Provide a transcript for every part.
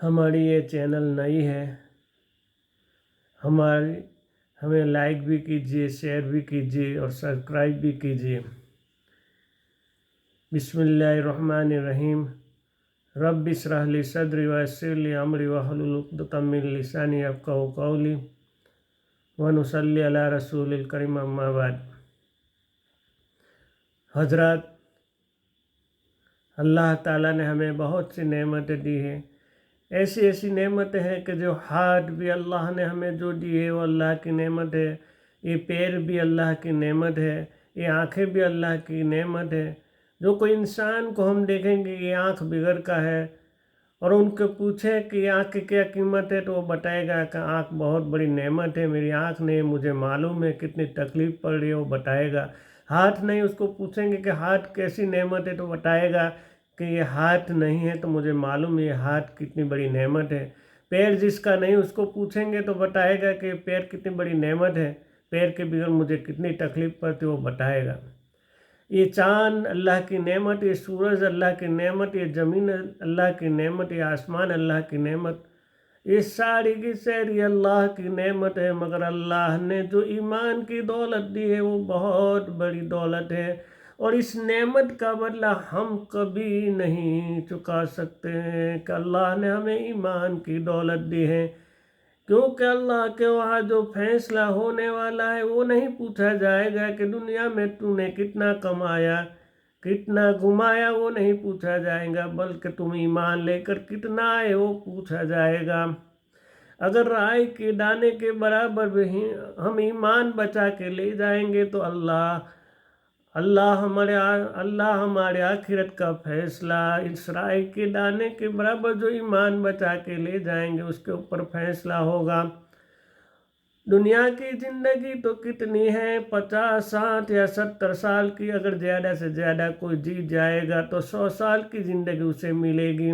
हमारी ये चैनल नई है, हमें लाइक भी कीजिए, शेयर भी कीजिए और सब्सक्राइब भी कीजिए। बिस्मिल्लाहिर्रहमानिर्रहीम। रब्बि इश्रह ली सदरी वयस्सिर ली अमरी वहलुल उक़दतम मिन लिसानी यफ़क़हू क़ौली व नुसल्ली अला रसूलिल करीम अम्मा बाद। हज़रत, अल्लाह ताला ने हमें बहुत सी नेमतें दी हैं। ऐसी ऐसी नेमतें हैं कि जो हाथ भी अल्लाह ने हमें जो दी है वो अल्लाह की नेमत है, ये पैर भी अल्लाह की नेमत है, ये आँखें भी अल्लाह की नेमत है। जो कोई इंसान को हम देखेंगे ये आँख बिगड़ का है और उनको पूछे कि आँख की क्या कीमत है तो वो बताएगा कि आँख बहुत बड़ी नेमत है, मेरी आँख नहीं, मुझे मालूम है कितनी तकलीफ़ पड़ रही है, वो बताएगा। हाथ नहीं, उसको पूछेंगे कि हाथ कैसी नेमत है तो बताएगा कि ये हाथ नहीं है तो मुझे मालूम है ये हाथ कितनी बड़ी नेमत है। पैर जिसका नहीं उसको पूछेंगे तो बताएगा कि पैर कितनी बड़ी नेमत है, पैर के बगैर मुझे कितनी तकलीफ़ पड़ती है वो बताएगा। ये चाँद अल्लाह की नेमत, ये सूरज अल्लाह की नेमत, ये ज़मीन अल्लाह की नेमत, ये आसमान अल्लाह की नेमत, ये सारी की सारी अल्लाह की नेमत है। मगर अल्लाह ने जो ईमान की दौलत दी है वो बहुत बड़ी दौलत है और इस नेमत का बदला हम कभी नहीं चुका सकते हैं कि अल्लाह ने हमें ईमान की दौलत दी है। क्योंकि अल्लाह के वहाँ जो फैसला होने वाला है वो नहीं पूछा जाएगा कि दुनिया में तूने कितना कमाया, कितना घुमाया, वो नहीं पूछा जाएगा, बल्कि तुम ईमान लेकर कितना आए वो पूछा जाएगा। अगर राई के दाने के बराबर भी हम ईमान बचा के ले जाएंगे तो अल्लाह हमारे आखिरत का फैसला इस राई के दाने के बराबर जो ईमान बचा के ले जाएंगे उसके ऊपर फैसला होगा। दुनिया की ज़िंदगी तो कितनी है, 50, 60 या 70 साल की, अगर ज़्यादा से ज़्यादा कोई जीत जाएगा तो 100 साल की ज़िंदगी उसे मिलेगी।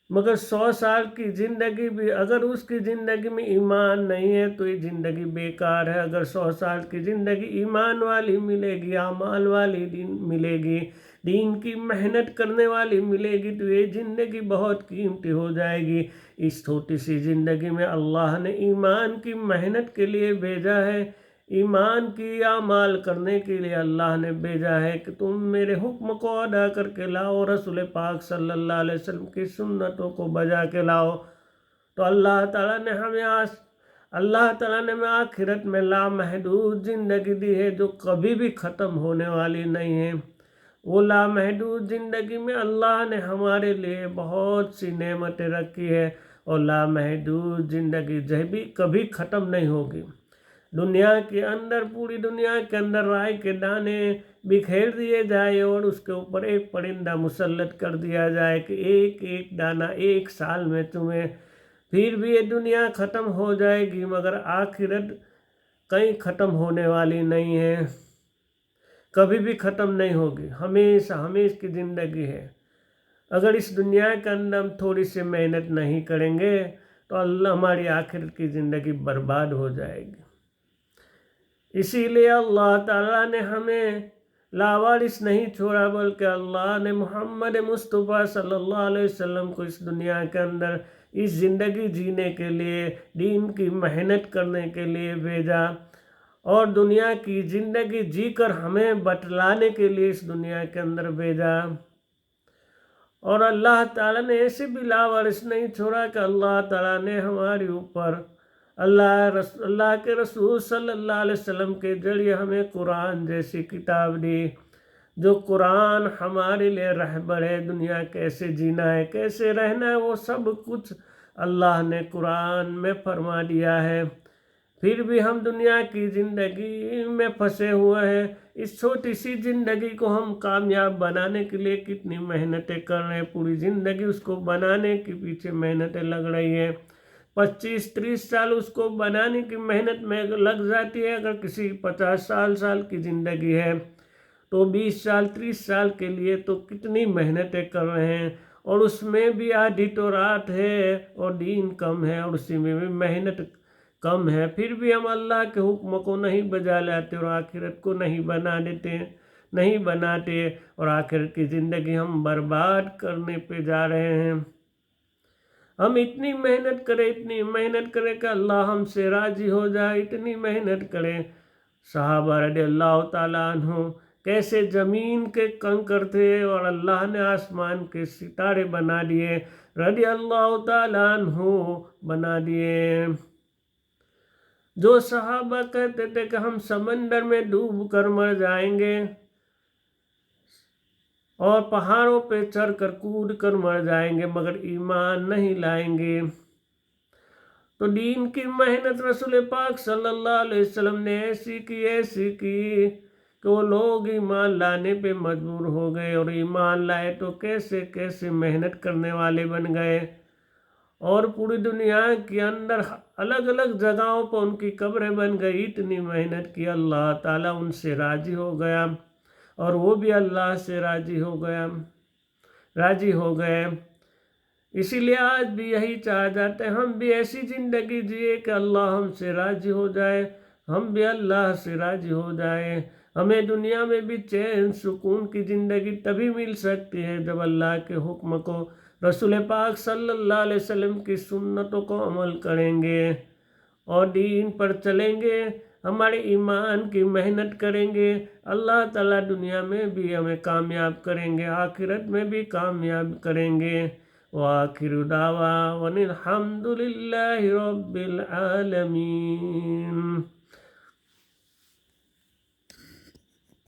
मगर 100 साल की ज़िंदगी भी अगर उसकी ज़िंदगी में ईमान नहीं है तो ये ज़िंदगी बेकार है। अगर 100 साल की ज़िंदगी ईमान वाली मिलेगी, अमाल वाली मिलेगी, दीन की मेहनत करने वाली मिलेगी तो ये ज़िंदगी बहुत कीमती हो जाएगी। इस छोटी सी ज़िंदगी में अल्लाह ने ईमान की मेहनत के लिए भेजा है, ईमान की आमाल करने के लिए अल्लाह ने भेजा है कि तुम मेरे हुक्म को अदा करके लाओ, रसूल पाक सल्लल्लाहु अलैहि वसल्लम की सुन्नतों को बजा के लाओ। तो अल्लाह ताला ने हमें आखिरत में लामहदूद ज़िंदगी दी है जो कभी भी ख़त्म होने वाली नहीं है। वो लामहदूद ज़िंदगी में अल्लाह ने हमारे लिए बहुत सी नेमतें रखी है और लामहदूद ज़िंदगी जब भी कभी ख़त्म नहीं होगी। दुनिया के अंदर, पूरी दुनिया के अंदर राई के दाने बिखेर दिए जाए और उसके ऊपर एक परिंदा मुसल्लत कर दिया जाए कि एक एक दाना 1 साल में तुम्हें, फिर भी ये दुनिया ख़त्म हो जाएगी मगर आखिरत कहीं ख़त्म होने वाली नहीं है, कभी भी ख़त्म नहीं होगी, हमेशा हमेशा की ज़िंदगी है। अगर इस दुनिया के अंदर हम थोड़ी सी मेहनत नहीं करेंगे तो अल्लाह हमारी आखिरत की ज़िंदगी बर्बाद हो जाएगी। इसीलिए अल्लाह ताला ने हमें लावारिस नहीं छोड़ा, बल्कि अल्लाह ने मोहम्मद मुस्तफ़ा सल्लल्लाहु अलैहि वसल्लम को इस दुनिया के अंदर इस ज़िंदगी जीने के लिए, दीन की मेहनत करने के लिए भेजा और दुनिया की ज़िंदगी जीकर हमें बतलाने के लिए इस दुनिया के अंदर भेजा। और अल्लाह ताला ने ऐसे भी लावारिस नहीं छोड़ा कि अल्लाह ताला ने हमारे ऊपर अल्लाह के रसूल सल्लल्लाहु अलैहि वसल्लम के जरिए हमें कुरान जैसी किताब दी, जो कुरान हमारे लिए रहबर है, दुनिया कैसे जीना है, कैसे रहना है, वो सब कुछ अल्लाह ने कुरान में फरमा दिया है। फिर भी हम दुनिया की ज़िंदगी में फंसे हुए हैं। इस छोटी सी ज़िंदगी को हम कामयाब बनाने के लिए कितनी मेहनतें कर रहे हैं, पूरी ज़िंदगी उसको बनाने के पीछे मेहनतें लग रही है। 25-30 साल उसको बनाने की मेहनत में लग जाती है। अगर किसी 50 साल की ज़िंदगी है तो 20 साल 30 साल के लिए तो कितनी मेहनतें कर रहे हैं और उसमें भी आधी तो रात है और दीन कम है और उसी में भी मेहनत कम है। फिर भी हम अल्लाह के हुक्म को नहीं बजा लाते और आखिरत को नहीं बनाते और आखिरत की ज़िंदगी हम बर्बाद करने पे जा रहे हैं। ہم اتنی محنت کریں کہ اللہ ہم سے راضی ہو جائے، اتنی محنت کریں۔ صحابہ رضی اللہ تعالیٰ عنہ کیسے زمین کے کنکر تھے اور اللہ نے آسمان کے ستارے بنا دیے، رضی اللہ تعالیٰ عنہ بنا دیے۔ جو صحابہ کہتے تھے کہ ہم سمندر میں ڈوب کر مر جائیں گے اور پہاڑوں پہ چڑھ کر کود کر مر جائیں گے مگر ایمان نہیں لائیں گے، تو دین کی محنت رسول پاک صلی اللہ علیہ وسلم نے ایسی کی کہ وہ لوگ ایمان لانے پہ مجبور ہو گئے، اور ایمان لائے تو کیسے محنت کرنے والے بن گئے، اور پوری دنیا کے اندر الگ الگ جگہوں پر ان کی قبریں بن گئی۔ اتنی محنت کی، اللہ تعالیٰ ان سے راضی ہو گیا اور وہ بھی اللہ سے راضی ہو گئے۔ اسی لیے آج بھی یہی چاہا جاتا ہے ہم بھی ایسی زندگی جیے کہ اللہ ہم سے راضی ہو جائے، ہم بھی اللہ سے راضی ہو جائے۔ ہمیں دنیا میں بھی چین سکون کی زندگی تبھی مل سکتی ہے جب اللہ کے حکم کو، رسول پاک صلی اللہ علیہ وسلم کی سنتوں کو عمل کریں گے اور دین پر چلیں گے، ہمارے ایمان کی محنت کریں گے، اللہ تعالیٰ دنیا میں بھی ہمیں کامیاب کریں گے، آخرت میں بھی کامیاب کریں گے۔ وآخر دعوانا الحمد للہ رب العالمین۔